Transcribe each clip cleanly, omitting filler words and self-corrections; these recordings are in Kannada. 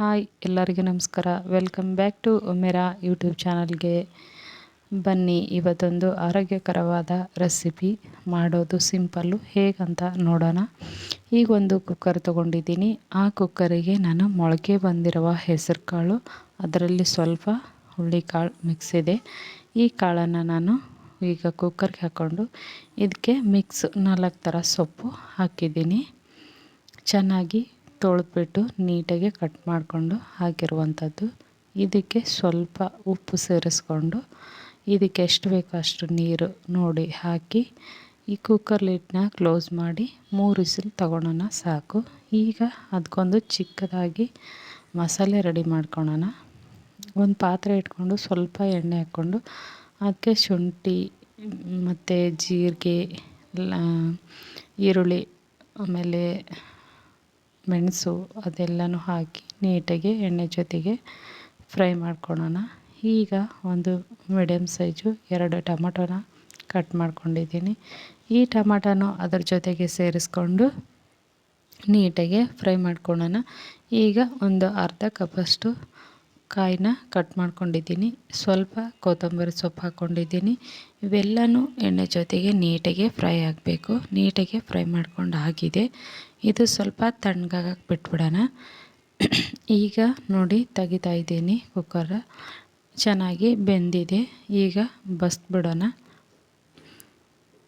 ಹಾಯ್ ಎಲ್ಲರಿಗೂ ನಮಸ್ಕಾರ. ವೆಲ್ಕಮ್ ಬ್ಯಾಕ್ ಟು ಮೇರಾ ಯೂಟ್ಯೂಬ್ ಚಾನಲ್ಗೆ. ಬನ್ನಿ, ಇವತ್ತೊಂದು ಆರೋಗ್ಯಕರವಾದ ರೆಸಿಪಿ ಮಾಡೋದು ಸಿಂಪಲ್ಲು ಹೇಗಂತ ನೋಡೋಣ. ಈಗ ಒಂದು ಕುಕ್ಕರ್ ತೊಗೊಂಡಿದ್ದೀನಿ. ಆ ಕುಕ್ಕರಿಗೆ ನಾನು ಮೊಳಕೆ ಬಂದಿರುವ ಹೆಸರು ಕಾಳು, ಅದರಲ್ಲಿ ಸ್ವಲ್ಪ ಹುರುಳಿಕಾಳು ಮಿಕ್ಸ್ ಇದೆ. ಈ ಕಾಳನ್ನು ನಾನು ಈಗ ಕುಕ್ಕರ್ಗೆ ಹಾಕ್ಕೊಂಡು ಇದಕ್ಕೆ ಮಿಕ್ಸ್ 4 ಥರ ಸೊಪ್ಪು ಹಾಕಿದ್ದೀನಿ. ಚೆನ್ನಾಗಿ ತೊಳೆದ್ಬಿಟ್ಟು ನೀಟಾಗಿ ಕಟ್ ಮಾಡಿಕೊಂಡು ಹಾಕಿರುವಂಥದ್ದು. ಇದಕ್ಕೆ ಸ್ವಲ್ಪ ಉಪ್ಪು ಸೇರಿಸ್ಕೊಂಡು ಇದಕ್ಕೆ ಎಷ್ಟು ಬೇಕೋ ಅಷ್ಟು ನೀರು ನೋಡಿ ಹಾಕಿ ಈ ಕುಕ್ಕರ್ ಲಿಡ್ನ ಕ್ಲೋಸ್ ಮಾಡಿ 3 ವಿಸಿಲ್ ತಗೊಳ್ಳೋಣ ಸಾಕು. ಈಗ ಅದಕ್ಕೊಂದು ಚಿಕ್ಕದಾಗಿ ಮಸಾಲೆ ರೆಡಿ ಮಾಡ್ಕೊಳ್ಳೋಣ. ಒಂದು ಪಾತ್ರೆ ಇಟ್ಕೊಂಡು ಸ್ವಲ್ಪ ಎಣ್ಣೆ ಹಾಕ್ಕೊಂಡು ಅದಕ್ಕೆ ಶುಂಠಿ ಮತ್ತು ಜೀರಿಗೆ, ಈರುಳ್ಳಿ, ಆಮೇಲೆ ಮೆಣಸು ಅದೆಲ್ಲನೂ ಹಾಕಿ ನೀಟಾಗಿ ಎಣ್ಣೆ ಜೊತೆಗೆ ಫ್ರೈ ಮಾಡ್ಕೊಳ್ಳೋಣ. ಈಗ ಒಂದು ಮೀಡಿಯಮ್ ಸೈಜು 2 ಟೊಮಟೊನ ಕಟ್ ಮಾಡ್ಕೊಂಡಿದ್ದೀನಿ. ಈ ಟೊಮಟೊನೂ ಅದ್ರ ಜೊತೆಗೆ ಸೇರಿಸ್ಕೊಂಡು ನೀಟಾಗಿ ಫ್ರೈ ಮಾಡ್ಕೊಳ್ಳೋಣ. ಈಗ ಒಂದು ಅರ್ಧ ಕಪ್ಪಷ್ಟು ಕಾಯಿನ ಕಟ್ ಮಾಡ್ಕೊಂಡಿದ್ದೀನಿ. ಸ್ವಲ್ಪ ಕೊತ್ತಂಬರಿ ಸೊಪ್ಪು ಹಾಕ್ಕೊಂಡಿದ್ದೀನಿ. ಇವೆಲ್ಲನೂ ಎಣ್ಣೆ ಜೊತೆಗೆ ನೀಟಾಗಿ ಫ್ರೈ ಆಗಬೇಕು. ನೀಟಾಗಿ ಫ್ರೈ ಮಾಡ್ಕೊಂಡು ಆಗಿದೆ. ಇದು ಸ್ವಲ್ಪ ತಣ್ಣಗಾಗಕ್ಕೆ ಬಿಟ್ಬಿಡೋಣ. ಈಗ ನೋಡಿ ತೆಗಿತಾ ಇದ್ದೀನಿ. ಕುಕ್ಕರ್ ಚೆನ್ನಾಗಿ ಬೆಂದಿದೆ. ಈಗ ಬಸ್ಬಿಡೋಣ.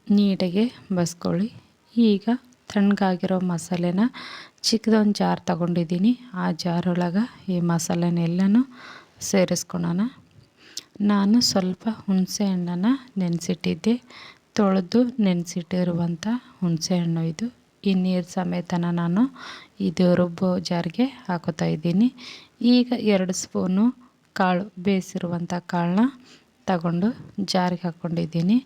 ನೀಟಾಗಿ ಬಸ್ಕೊಳ್ಳಿ. ಈಗ ತಣ್ಣಗಾಗಿರೋ ಮಸಾಲೆನ ಚಿಕ್ಕದೊಂದು ಜಾರ್ ತಗೊಂಡಿದ್ದೀನಿ. ಆ ಜಾರೊಳಗೆ ಈ ಮಸಾಲೆನೆಲ್ಲನೂ ಸೇರಿಸ್ಕೊಳ್ಳೋಣ. ನಾನು ಸ್ವಲ್ಪ ಹುಣಸೆ ಹಣ್ಣನ್ನು ನೆನೆಸಿಟ್ಟಿದ್ದೆ. ತೊಳೆದು ನೆನೆಸಿಟ್ಟಿರುವಂಥ ಹುಣಸೆ ಹಣ್ಣು ಇದು. ಈ ನೀರು ಸಮೇತನ ನಾನು ಇದು ರುಬ್ಬೋ ಜಾರಿಗೆ ಹಾಕೋತಾ ಇದ್ದೀನಿ. ಈಗ 2 ಸ್ಪೂನು ಕಾಳು, ಬೇಯಿಸಿರುವಂಥ ಕಾಳನ್ನ ತಗೊಂಡು ಜಾರಿಗೆ ಹಾಕ್ಕೊಂಡಿದ್ದೀನಿ.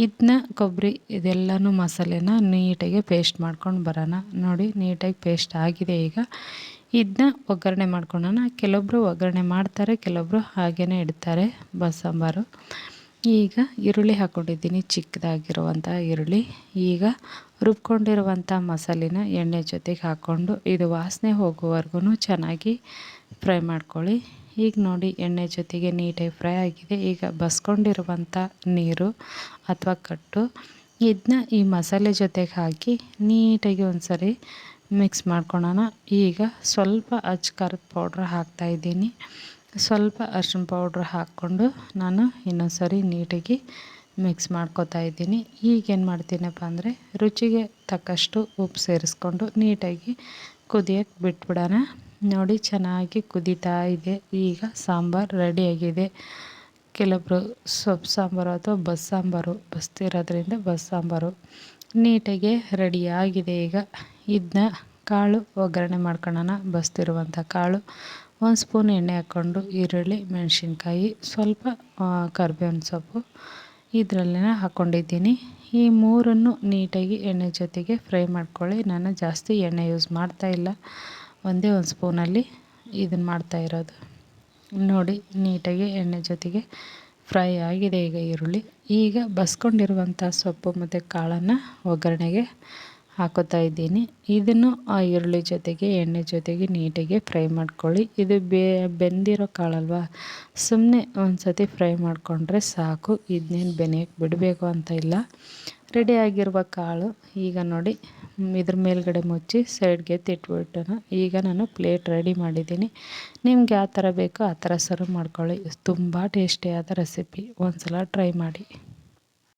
ಇದನ್ನ ಕೊಬ್ಬರಿ ಇದೆಲ್ಲನೂ ಮಸಾಲೆನ ನೀಟಾಗಿ ಪೇಸ್ಟ್ ಮಾಡ್ಕೊಂಡು ಬರೋಣ. ನೋಡಿ ನೀಟಾಗಿ ಪೇಸ್ಟ್ ಆಗಿದೆ. ಈಗ ಇದನ್ನ ಒಗ್ಗರಣೆ ಮಾಡ್ಕೊಳ್ಳೋಣ. ಕೆಲವೊಬ್ಬರು ಒಗ್ಗರಣೆ ಮಾಡ್ತಾರೆ, ಕೆಲವೊಬ್ಬರು ಹಾಗೇ ಇಡ್ತಾರೆ ಬಸ್ಸಾಂಬಾರು. ಈಗ ಈರುಳ್ಳಿ ಹಾಕ್ಕೊಂಡಿದ್ದೀನಿ, ಚಿಕ್ಕದಾಗಿರುವಂಥ ಈರುಳ್ಳಿ. ಈಗ ರುಬ್ಕೊಂಡಿರುವಂಥ ಮಸಾಲೆನ ಎಣ್ಣೆ ಜೊತೆಗೆ ಹಾಕ್ಕೊಂಡು ಇದು ವಾಸನೆ ಹೋಗೋವರೆಗೂ ಚೆನ್ನಾಗಿ ಫ್ರೈ ಮಾಡ್ಕೊಳ್ಳಿ. ಈಗ ನೋಡಿ ಎಣ್ಣೆ ಜೊತೆಗೆ ನೀಟಾಗಿ ಫ್ರೈ ಆಗಿದೆ. ಈಗ ಬಸ್ಕೊಂಡಿರುವಂಥ ನೀರು ಅಥವಾ ಕಟ್ಟು ಇದನ್ನ ಈ ಮಸಾಲೆ ಜೊತೆಗೆ ಹಾಕಿ ನೀಟಾಗಿ ಒಂದು ಸರಿ ಮಿಕ್ಸ್ ಮಾಡ್ಕೊಳ್ಳೋಣ. ಈಗ ಸ್ವಲ್ಪ ಖಾರದ ಪೌಡ್ರ್ ಹಾಕ್ತಾಯಿದ್ದೀನಿ. ಸ್ವಲ್ಪ ಅರಿಶಿನ ಪೌಡ್ರ್ ಹಾಕ್ಕೊಂಡು ನಾನು ಇನ್ನೊಂದು ಸರಿ ನೀಟಾಗಿ ಮಿಕ್ಸ್ ಮಾಡ್ಕೊತಾ ಇದ್ದೀನಿ. ಈಗೇನು ಮಾಡ್ತೀನಪ್ಪ ಅಂದರೆ ರುಚಿಗೆ ತಕ್ಕಷ್ಟು ಉಪ್ಪು ಸೇರಿಸ್ಕೊಂಡು ನೀಟಾಗಿ ಕುದಿಯೋಕ್ಕೆ ಬಿಟ್ಬಿಡೋಣ. ನೋಡಿ ಚೆನ್ನಾಗಿ ಕುದೀತಾ ಇದೆ. ಈಗ ಸಾಂಬಾರು ರೆಡಿಯಾಗಿದೆ. ಕೆಲವೊಬ್ಬರು ಸೊಪ್ಪು ಸಾಂಬಾರು ಅಥವಾ ಬಸ್ಸಾಂಬಾರು ಬಸ್ತಿರೋದ್ರಿಂದ ಬಸ್ಸಾಂಬಾರು ನೀಟಾಗಿ ರೆಡಿಯಾಗಿದೆ. ಈಗ ಇದನ್ನ ಕಾಳು ಒಗ್ಗರಣೆ ಮಾಡ್ಕೊಳ್ಳೋಣ. ಬಸ್ತಿರುವಂಥ ಕಾಳು 1 ಸ್ಪೂನ್ ಎಣ್ಣೆ ಹಾಕ್ಕೊಂಡು ಈರುಳ್ಳಿ, ಮೆಣಸಿನ್ಕಾಯಿ, ಸ್ವಲ್ಪ ಕರಿಬೇವಿನ ಸೊಪ್ಪು ಇದರಲ್ಲೇ ಹಾಕ್ಕೊಂಡಿದ್ದೀನಿ. ಈ ಮೂರನ್ನು ನೀಟಾಗಿ ಎಣ್ಣೆ ಜೊತೆಗೆ ಫ್ರೈ ಮಾಡ್ಕೊಳ್ಳಿ. ನಾನು ಜಾಸ್ತಿ ಎಣ್ಣೆ ಯೂಸ್ ಮಾಡ್ತಾಯಿಲ್ಲ, ಒಂದೇ 1 ಸ್ಪೂನಲ್ಲಿ ಇದನ್ನು ಮಾಡ್ತಾಯಿರೋದು. ನೋಡಿ ನೀಟಾಗಿ ಎಣ್ಣೆ ಜೊತೆಗೆ ಫ್ರೈ ಆಗಿದೆ ಈಗ ಈರುಳ್ಳಿ. ಈಗ ಬಸ್ಕೊಂಡಿರುವಂಥ ಸೊಪ್ಪು ಮತ್ತು ಕಾಳನ್ನು ಒಗ್ಗರಣೆಗೆ ಹಾಕೋತಾ ಇದ್ದೀನಿ. ಇದನ್ನು ಆ ಈರುಳ್ಳಿ ಜೊತೆಗೆ ಎಣ್ಣೆ ಜೊತೆಗೆ ನೀಟಾಗಿ ಫ್ರೈ ಮಾಡ್ಕೊಳ್ಳಿ. ಇದು ಬೆಂದಿರೋ ಕಾಳಲ್ವ, ಸುಮ್ಮನೆ ಒಂದು ಸತಿ ಫ್ರೈ ಮಾಡಿಕೊಂಡ್ರೆ ಸಾಕು. ಇದನ್ನೇನು ಬೆನೆಯೋಕ್ಕೆ ಬಿಡಬೇಕು ಅಂತ ಇಲ್ಲ. ರೆಡಿಯಾಗಿರುವ ಕಾಳು ಈಗ ನೋಡಿ ಇದ್ರ ಮೇಲ್ಗಡೆ ಮುಚ್ಚಿ ಸೈಡ್ಗೆ ಎತ್ತಿಟ್ಬಿಟ್ಟೋಣ. ಈಗ ನಾನು ಪ್ಲೇಟ್ ರೆಡಿ ಮಾಡಿದ್ದೀನಿ. ನಿಮ್ಗೆ ಯಾವ ಥರ ಬೇಕೋ ಆ ಥರ ಸರ್ವ್ ಮಾಡ್ಕೊಳ್ಳಿ. ತುಂಬ ಟೇಸ್ಟಿಯಾದ ರೆಸಿಪಿ, ಒಂದು ಸಲ ಟ್ರೈ ಮಾಡಿ.